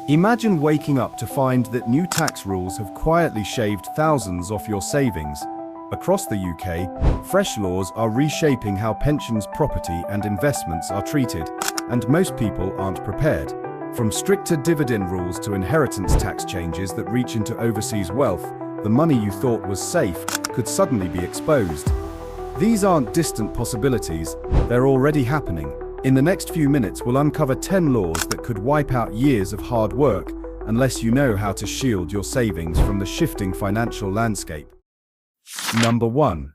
Imagine waking up to find that new tax rules have quietly shaved thousands off your savings. Across the UK, fresh laws are reshaping how pensions, property, and investments are treated, and most people aren't prepared. From stricter dividend rules to inheritance tax changes that reach into overseas wealth, the money you thought was safe could suddenly be exposed. These aren't distant possibilities, they're already happening. In the next few minutes, we'll uncover 10 laws that could wipe out years of hard work unless you know how to shield your savings from the shifting financial landscape. Number 1.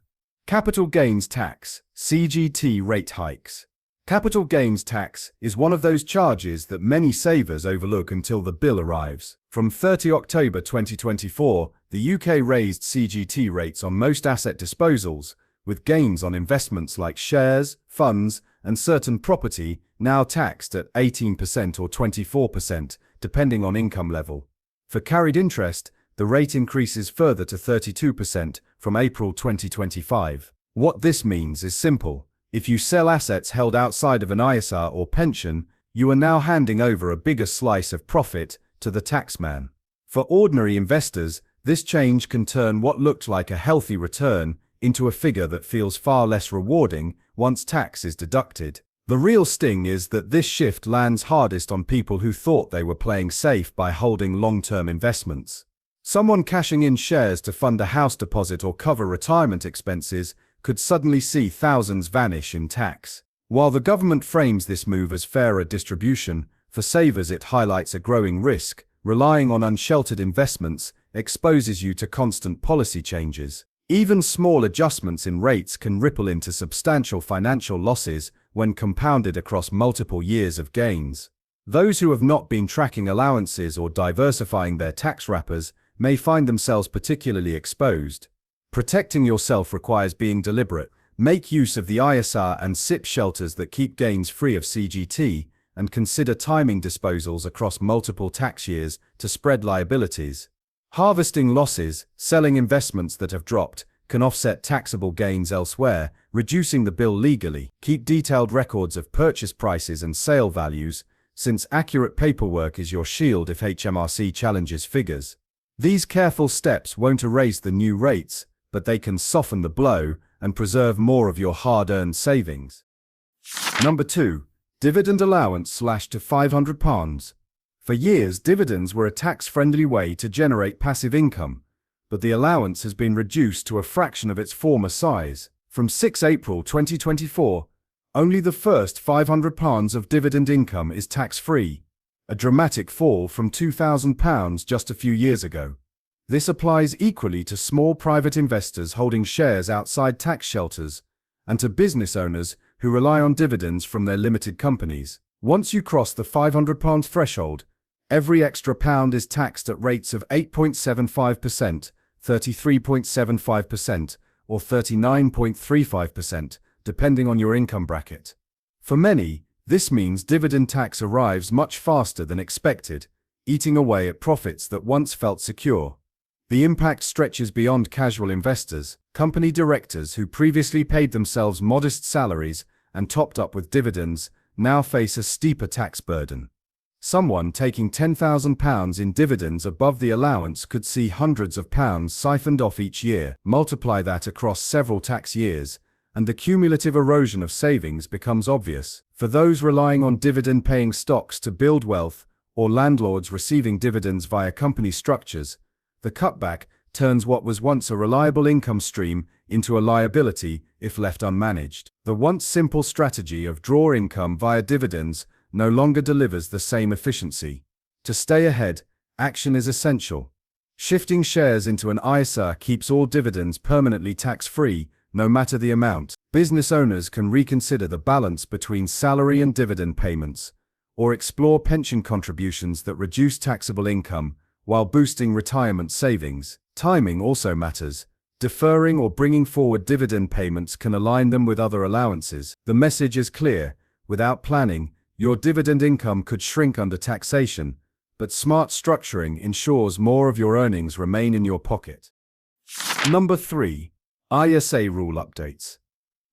Capital Gains Tax, CGT rate hikes. Capital gains tax is one of those charges that many savers overlook until the bill arrives. From 30 October 2024, the UK raised CGT rates on most asset disposals, with gains on investments like shares, funds, and certain property now taxed at 18% or 24%, depending on income level. For carried interest, the rate increases further to 32% from April 2025. What this means is simple. If you sell assets held outside of an ISR or pension, you are now handing over a bigger slice of profit to the taxman. For ordinary investors, this change can turn what looked like a healthy return into a figure that feels far less rewarding once tax is deducted. The real sting is that this shift lands hardest on people who thought they were playing safe by holding long-term investments. Someone cashing in shares to fund a house deposit or cover retirement expenses could suddenly see thousands vanish in tax. While the government frames this move as fairer distribution, for savers it highlights a growing risk. Relying on unsheltered investments exposes you to constant policy changes. Even small adjustments in rates can ripple into substantial financial losses when compounded across multiple years of gains. Those who have not been tracking allowances or diversifying their tax wrappers may find themselves particularly exposed. Protecting yourself requires being deliberate. Make use of the ISR and SIP shelters that keep gains free of CGT, and consider timing disposals across multiple tax years to spread liabilities. Harvesting losses, selling investments that have dropped, can offset taxable gains elsewhere, reducing the bill legally. Keep detailed records of purchase prices and sale values, since accurate paperwork is your shield if HMRC challenges figures. These careful steps won't erase the new rates, but they can soften the blow and preserve more of your hard-earned savings. Number 2. Dividend allowance slashed to £500. For years, dividends were a tax-friendly way to generate passive income, but the allowance has been reduced to a fraction of its former size. From 6 April 2024, only the first £500 of dividend income is tax-free, a dramatic fall from £2,000 just a few years ago. This applies equally to small private investors holding shares outside tax shelters and to business owners who rely on dividends from their limited companies. Once you cross the £500 threshold, every extra pound is taxed at rates of 8.75%, 33.75%, or 39.35%, depending on your income bracket. For many, this means dividend tax arrives much faster than expected, eating away at profits that once felt secure. The impact stretches beyond casual investors. Company directors who previously paid themselves modest salaries and topped up with dividends now face a steeper tax burden. Someone taking £10,000 in dividends above the allowance could see hundreds of pounds siphoned off each year. Multiply that across several tax years, and the cumulative erosion of savings becomes obvious. For those relying on dividend-paying stocks to build wealth, or landlords receiving dividends via company structures, the cutback turns what was once a reliable income stream into a liability if left unmanaged. The once simple strategy of draw income via dividends no longer delivers the same efficiency. To stay ahead, action is essential. Shifting shares into an ISR keeps all dividends permanently tax-free, no matter the amount. Business owners can reconsider the balance between salary and dividend payments, or explore pension contributions that reduce taxable income while boosting retirement savings. Timing also matters. Deferring or bringing forward dividend payments can align them with other allowances. The message is clear. Without planning, your dividend income could shrink under taxation, but smart structuring ensures more of your earnings remain in your pocket. Number 3. ISA rule updates.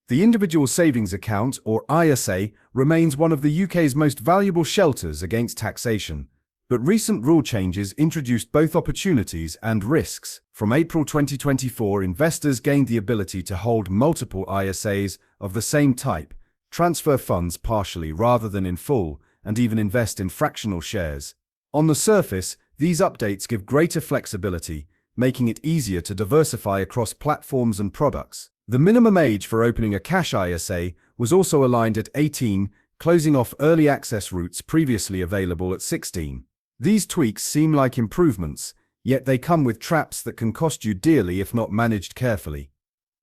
The Individual Savings Account, or ISA, remains one of the UK's most valuable shelters against taxation, But recent rule changes introduced both opportunities and risks. From April 2024, investors gained the ability to hold multiple ISAs of the same type, transfer funds partially rather than in full, and even invest in fractional shares. On the surface, these updates give greater flexibility, making it easier to diversify across platforms and products. The minimum age for opening a cash ISA was also aligned at 18, closing off early access routes previously available at 16. These tweaks seem like improvements, yet they come with traps that can cost you dearly if not managed carefully.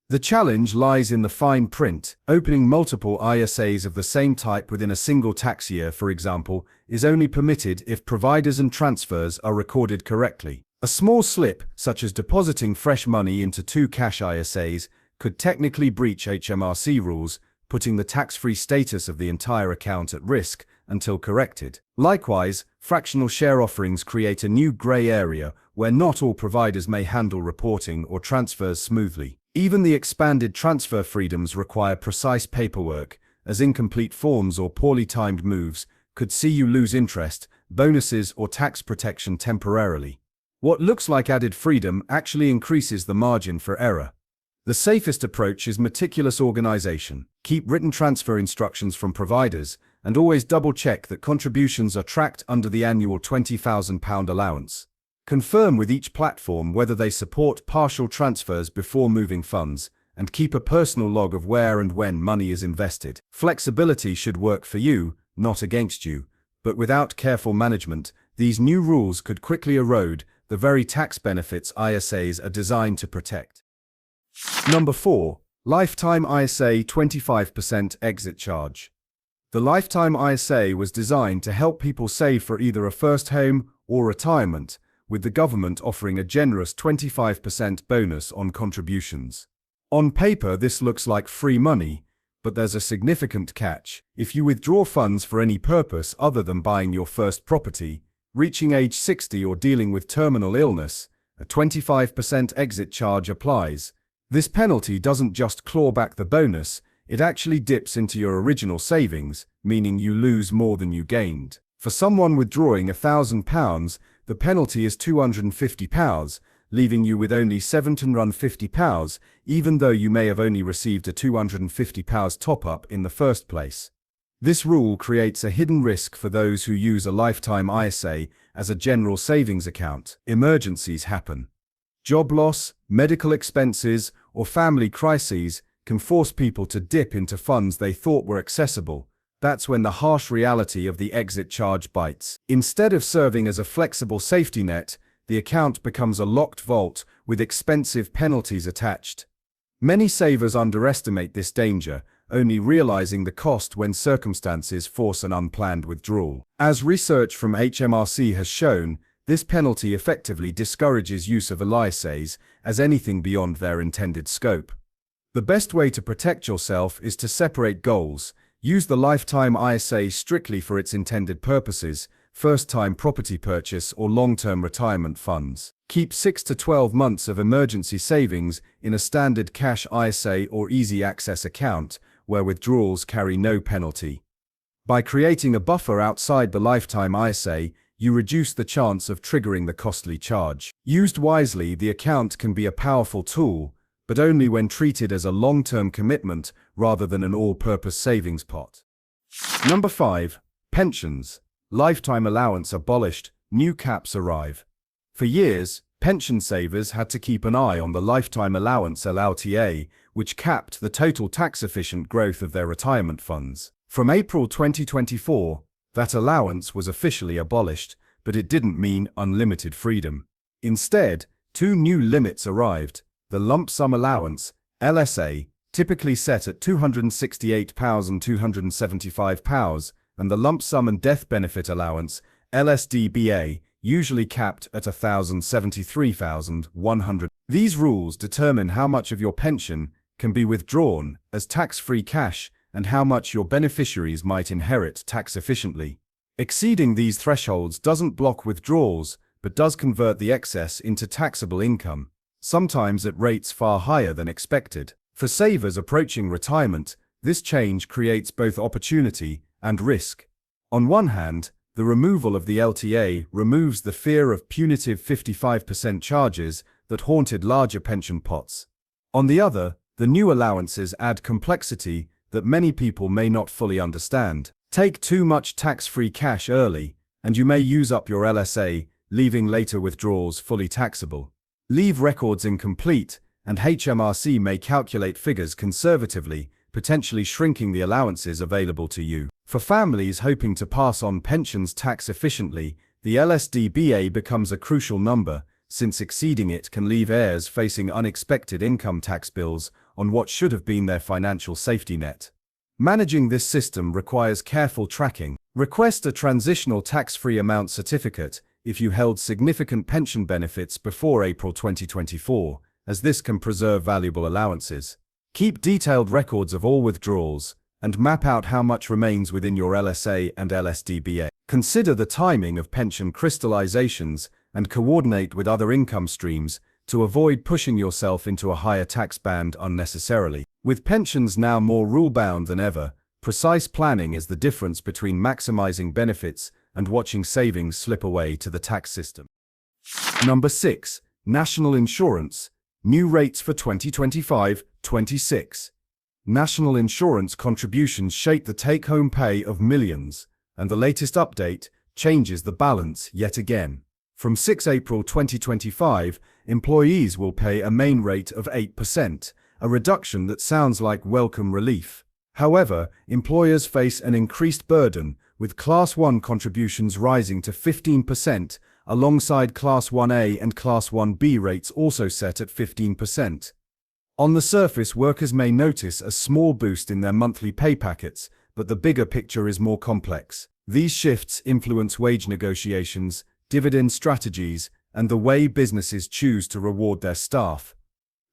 The challenge lies in the fine print. Opening multiple ISAs of the same type within a single tax year, for example, is only permitted if providers and transfers are recorded correctly. A small slip, such as depositing fresh money into two cash ISAs, could technically breach HMRC rules, putting the tax-free status of the entire account at risk until corrected. Likewise, fractional share offerings create a new grey area where not all providers may handle reporting or transfers smoothly. Even the expanded transfer freedoms require precise paperwork, as incomplete forms or poorly timed moves could see you lose interest, bonuses, or tax protection temporarily. What looks like added freedom actually increases the margin for error. The safest approach is meticulous organization. Keep written transfer instructions from providers and always double-check that contributions are tracked under the annual £20,000 allowance. Confirm with each platform whether they support partial transfers before moving funds, and keep a personal log of where and when money is invested. Flexibility should work for you, not against you, but without careful management, these new rules could quickly erode the very tax benefits ISAs are designed to protect. Number 4. Lifetime ISA 25% exit charge. The Lifetime ISA was designed to help people save for either a first home or retirement, with the government offering a generous 25% bonus on contributions. On paper, this looks like free money, but there's a significant catch. If you withdraw funds for any purpose other than buying your first property, reaching age 60 or dealing with terminal illness, a 25% exit charge applies. This penalty doesn't just claw back the bonus, it actually dips into your original savings, meaning you lose more than you gained. For someone withdrawing £1,000, the penalty is £250, leaving you with only £750, even though you may have only received a £250 top-up in the first place. This rule creates a hidden risk for those who use a lifetime ISA as a general savings account. Emergencies happen. Job loss, medical expenses, or family crises can force people to dip into funds they thought were accessible. That's when the harsh reality of the exit charge bites. Instead of serving as a flexible safety net, the account becomes a locked vault with expensive penalties attached. Many savers underestimate this danger, only realizing the cost when circumstances force an unplanned withdrawal. As research from HMRC has shown, this penalty effectively discourages use of ISAs as anything beyond their intended scope. The best way to protect yourself is to separate goals. Use the lifetime ISA strictly for its intended purposes, first-time property purchase or long-term retirement funds. Keep 6 to 12 months of emergency savings in a standard cash ISA or easy access account, where withdrawals carry no penalty. By creating a buffer outside the lifetime ISA, you reduce the chance of triggering the costly charge. Used wisely, the account can be a powerful tool, but only when treated as a long-term commitment rather than an all-purpose savings pot. Number 5. Pensions. Lifetime allowance abolished, new caps arrive. For years, pension savers had to keep an eye on the lifetime allowance LLTA, which capped the total tax-efficient growth of their retirement funds. From April 2024, that allowance was officially abolished, but it didn't mean unlimited freedom. Instead, two new limits arrived: the lump sum allowance, LSA, typically set at £268,275, and the lump sum and death benefit allowance, LSDBA, usually capped at £1,073,100. These rules determine how much of your pension can be withdrawn as tax-free cash and how much your beneficiaries might inherit tax-efficiently. Exceeding these thresholds doesn't block withdrawals, but does convert the excess into taxable income, sometimes at rates far higher than expected. For savers approaching retirement, this change creates both opportunity and risk. On one hand, The removal of the LTA removes the fear of punitive 55% charges that haunted larger pension pots. On the other, the new allowances add complexity that many people may not fully understand. Take too much tax-free cash early, and you may use up your LSA, leaving later withdrawals fully taxable. Leave records incomplete, and HMRC may calculate figures conservatively, potentially shrinking the allowances available to you. For families hoping to pass on pensions tax efficiently, the LSDBA becomes a crucial number, since exceeding it can leave heirs facing unexpected income tax bills on what should have been their financial safety net. Managing this system requires careful tracking. Request a transitional tax-free amount certificate if you held significant pension benefits before April 2024, as this can preserve valuable allowances. Keep detailed records of all withdrawals, and map out how much remains within your LSA and LSDBA. Consider the timing of pension crystallizations and coordinate with other income streams to avoid pushing yourself into a higher tax band unnecessarily. With pensions now more rule-bound than ever, precise planning is the difference between maximizing benefits and watching savings slip away to the tax system. Number 6. National Insurance. New rates for 2025-26. National insurance contributions shape the take-home pay of millions, and the latest update changes the balance yet again. From 6 April 2025, employees will pay a main rate of 8%, a reduction that sounds like welcome relief. However, employers face an increased burden, with Class 1 contributions rising to 15%, alongside Class 1A and Class 1B rates also set at 15%. On the surface, workers may notice a small boost in their monthly pay packets, but the bigger picture is more complex. These shifts influence wage negotiations, dividend strategies, and the way businesses choose to reward their staff.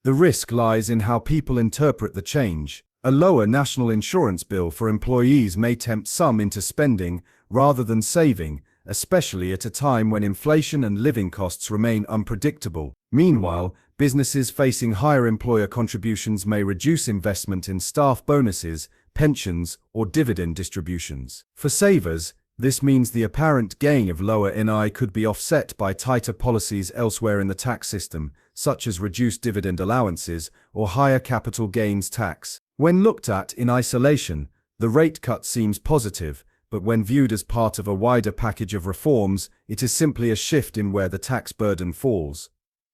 The risk lies in how people interpret the change. A lower national insurance bill for employees may tempt some into spending rather than saving, especially at a time when inflation and living costs remain unpredictable. Meanwhile, businesses facing higher employer contributions may reduce investment in staff bonuses, pensions, or dividend distributions. For savers, this means the apparent gain of lower NI could be offset by tighter policies elsewhere in the tax system, such as reduced dividend allowances or higher capital gains tax. When looked at in isolation, the rate cut seems positive, but when viewed as part of a wider package of reforms, it is simply a shift in where the tax burden falls.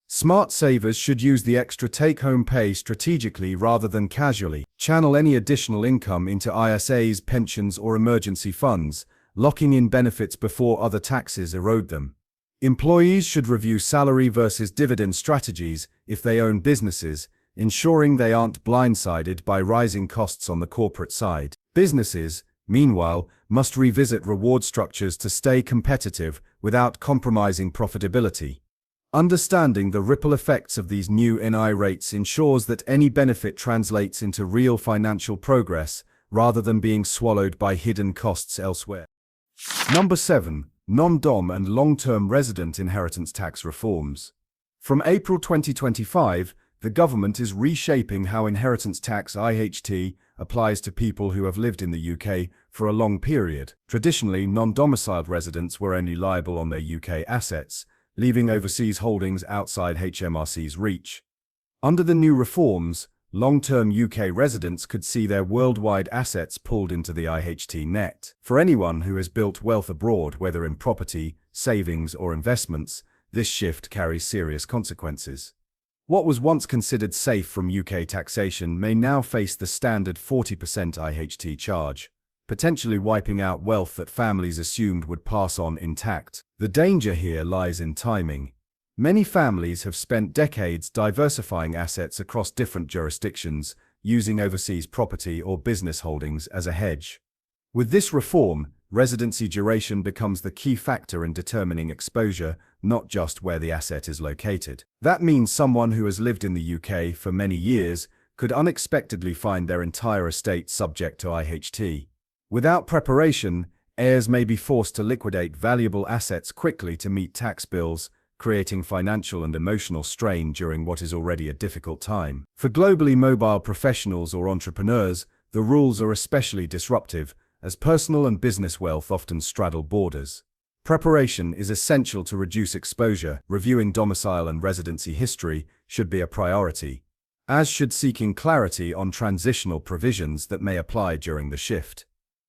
Smart savers should use the extra take-home pay strategically rather than casually. Channel any additional income into ISAs, pensions, or emergency funds, locking in benefits before other taxes erode them. Employees should review salary versus dividend strategies if they own businesses, ensuring they aren't blindsided by rising costs on the corporate side. Businesses, meanwhile, must revisit reward structures to stay competitive without compromising profitability. Understanding the ripple effects of these new NI rates ensures that any benefit translates into real financial progress rather than being swallowed by hidden costs elsewhere. Number 7. Non-dom and long-term resident inheritance tax reforms. From April 2025, the government is reshaping how inheritance tax (IHT) applies to people who have lived in the UK for a long period. Traditionally, non-domiciled residents were only liable on their UK assets, leaving overseas holdings outside HMRC's reach. Under the new reforms, long-term UK residents could see their worldwide assets pulled into the IHT net. For anyone who has built wealth abroad, whether in property, savings, or investments, this shift carries serious consequences. What was once considered safe from UK taxation may now face the standard 40% IHT charge, potentially wiping out wealth that families assumed would pass on intact. The danger here lies in timing. Many families have spent decades diversifying assets across different jurisdictions, using overseas property or business holdings as a hedge. With this reform, residency duration becomes the key factor in determining exposure, not just where the asset is located. That means someone who has lived in the UK for many years could unexpectedly find their entire estate subject to IHT. Without preparation, heirs may be forced to liquidate valuable assets quickly to meet tax bills, creating financial and emotional strain during what is already a difficult time. For globally mobile professionals or entrepreneurs, the rules are especially disruptive, as personal and business wealth often straddle borders. Preparation is essential to reduce exposure. Reviewing domicile and residency history should be a priority, as should seeking clarity on transitional provisions that may apply during the shift.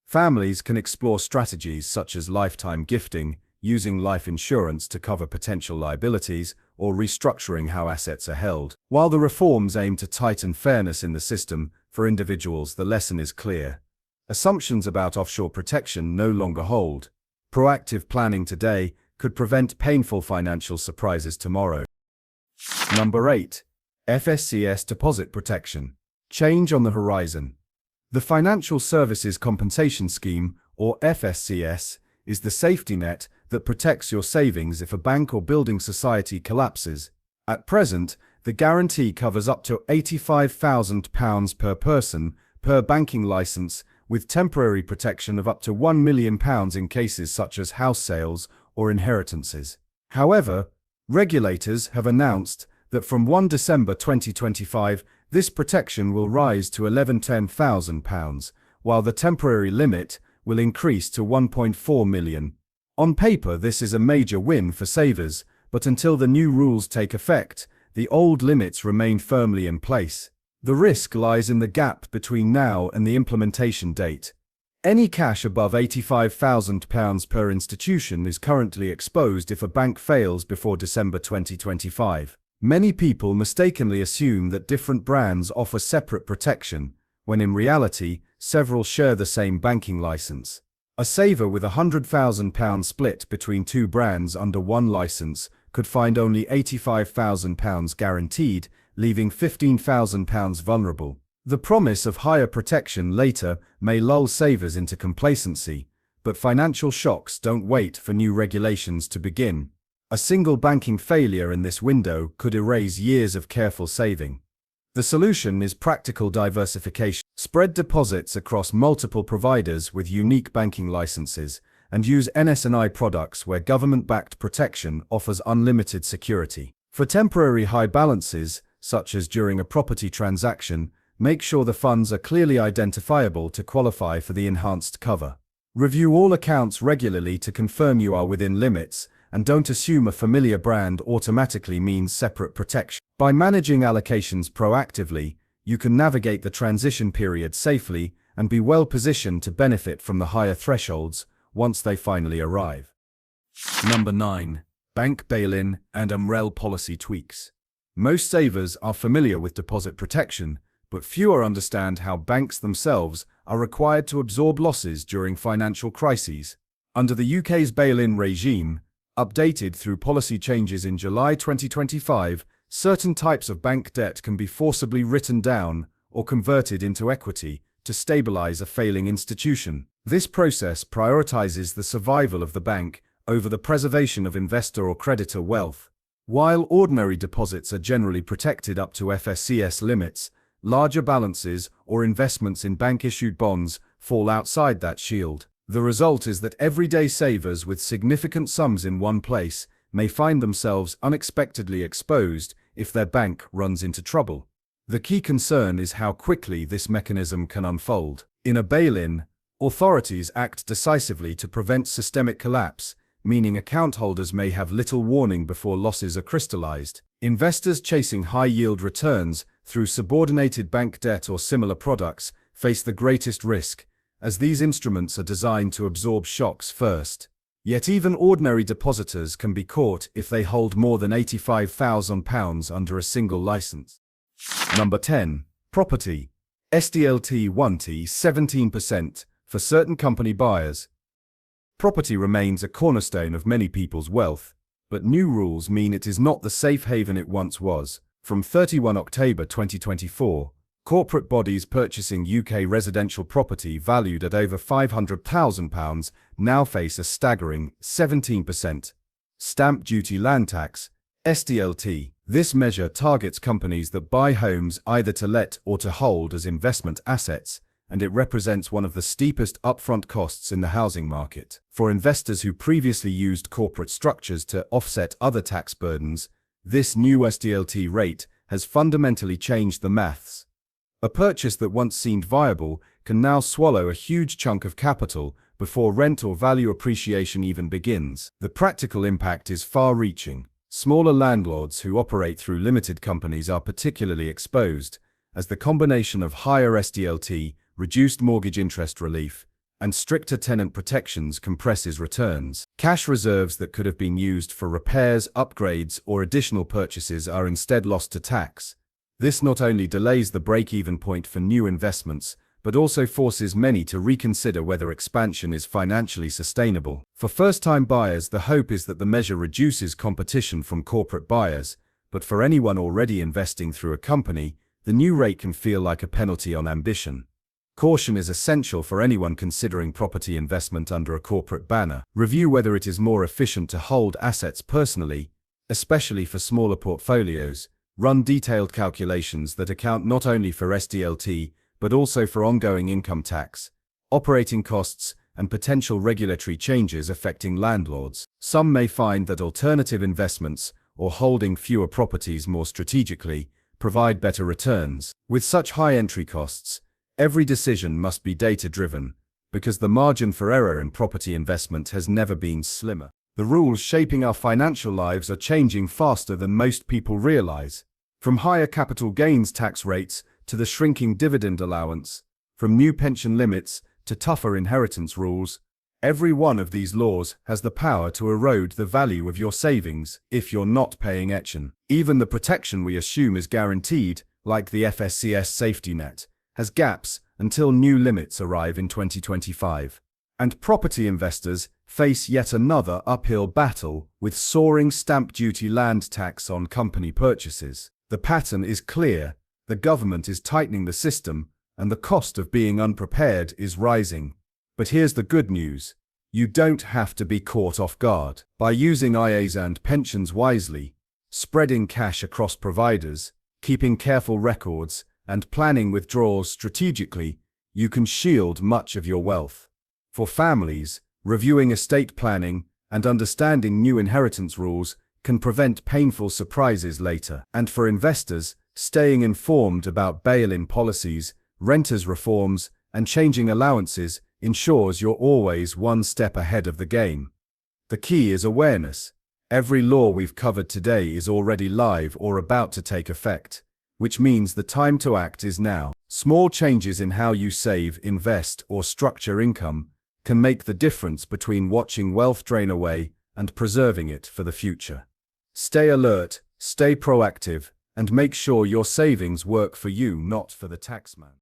Families can explore strategies such as lifetime gifting, using life insurance to cover potential liabilities, or restructuring how assets are held. While the reforms aim to tighten fairness in the system, for individuals the lesson is clear. Assumptions about offshore protection no longer hold. Proactive planning today could prevent painful financial surprises tomorrow. Number 8. FSCS Deposit Protection. Change on the horizon. The Financial Services Compensation Scheme, or FSCS, is the safety net that protects your savings if a bank or building society collapses. At present, the guarantee covers up to £85,000 per person per banking license, with temporary protection of up to £1 million in cases such as house sales or inheritances. However, regulators have announced that from 1 December 2025, this protection will rise to £11,000, while the temporary limit will increase to £1.4 million. On paper, this is a major win for savers, but until the new rules take effect, the old limits remain firmly in place. The risk lies in the gap between now and the implementation date. Any cash above £85,000 per institution is currently exposed if a bank fails before December 2025. Many people mistakenly assume that different brands offer separate protection, when in reality, several share the same banking license. A saver with £100,000 split between two brands under one license could find only £85,000 guaranteed, leaving £15,000 vulnerable. The promise of higher protection later may lull savers into complacency, but financial shocks don't wait for new regulations to begin. A single banking failure in this window could erase years of careful saving. The solution is practical diversification. Spread deposits across multiple providers with unique banking licenses, and use NS&I products where government-backed protection offers unlimited security. For temporary high balances, such as during a property transaction, make sure the funds are clearly identifiable to qualify for the enhanced cover. Review all accounts regularly to confirm you are within limits, and don't assume a familiar brand automatically means separate protection. By managing allocations proactively, you can navigate the transition period safely and be well positioned to benefit from the higher thresholds once they finally arrive. Number 9. Bank bail-in and umbrella policy tweaks. Most savers are familiar with deposit protection, but fewer understand how banks themselves are required to absorb losses during financial crises. Under the UK's bail-in regime, updated through policy changes in July 2025, certain types of bank debt can be forcibly written down or converted into equity to stabilize a failing institution. This process prioritizes the survival of the bank over the preservation of investor or creditor wealth. While ordinary deposits are generally protected up to FSCS limits, larger balances or investments in bank-issued bonds fall outside that shield. The result is that everyday savers with significant sums in one place may find themselves unexpectedly exposed if their bank runs into trouble. The key concern is how quickly this mechanism can unfold. In a bail-in, authorities act decisively to prevent systemic collapse, meaning account holders may have little warning before losses are crystallized. Investors chasing high-yield returns through subordinated bank debt or similar products face the greatest risk, as these instruments are designed to absorb shocks first. Yet even ordinary depositors can be caught if they hold more than £85,000 under a single license. Number 10. Property. SDLT 1T 17% for certain company buyers. Property remains a cornerstone of many people's wealth, but new rules mean it is not the safe haven it once was. From 31 October 2024, corporate bodies purchasing UK residential property valued at over £500,000 now face a staggering 17% stamp duty land tax, SDLT. This measure targets companies that buy homes either to let or to hold as investment assets, and it represents one of the steepest upfront costs in the housing market. For investors who previously used corporate structures to offset other tax burdens, this new SDLT rate has fundamentally changed the maths. A purchase that once seemed viable can now swallow a huge chunk of capital before rent or value appreciation even begins. The practical impact is far-reaching. Smaller landlords who operate through limited companies are particularly exposed, as the combination of higher SDLT, reduced mortgage interest relief, and stricter tenant protections compresses returns. Cash reserves that could have been used for repairs, upgrades, or additional purchases are instead lost to tax. This not only delays the break-even point for new investments, but also forces many to reconsider whether expansion is financially sustainable. For first-time buyers, the hope is that the measure reduces competition from corporate buyers, but for anyone already investing through a company, the new rate can feel like a penalty on ambition. Caution is essential for anyone considering property investment under a corporate banner. Review whether it is more efficient to hold assets personally, especially for smaller portfolios. Run detailed calculations that account not only for SDLT, but also for ongoing income tax, operating costs, and potential regulatory changes affecting landlords. Some may find that alternative investments, or holding fewer properties more strategically, provide better returns. With such high entry costs, every decision must be data-driven, because the margin for error in property investment has never been slimmer. The rules shaping our financial lives are changing faster than most people realize. From higher capital gains tax rates to the shrinking dividend allowance, from new pension limits to tougher inheritance rules, every one of these laws has the power to erode the value of your savings if you're not paying attention. Even the protection we assume is guaranteed, like the FSCS safety net, has gaps until new limits arrive in 2025. And property investors face yet another uphill battle with soaring stamp duty land tax on company purchases. The pattern is clear. The government is tightening the system, and the cost of being unprepared is rising. But here's the good news. You don't have to be caught off guard. By using IAs and pensions wisely, spreading cash across providers, keeping careful records, and planning withdrawals strategically, you can shield much of your wealth. For families, reviewing estate planning and understanding new inheritance rules can prevent painful surprises later. And for investors, staying informed about bail-in policies, renters reforms, and changing allowances ensures you're always one step ahead of the game. The key is awareness. Every law we've covered today is already live or about to take effect, which means the time to act is now. Small changes in how you save, invest, or structure income can make the difference between watching wealth drain away and preserving it for the future. Stay alert, stay proactive, and make sure your savings work for you, not for the taxman.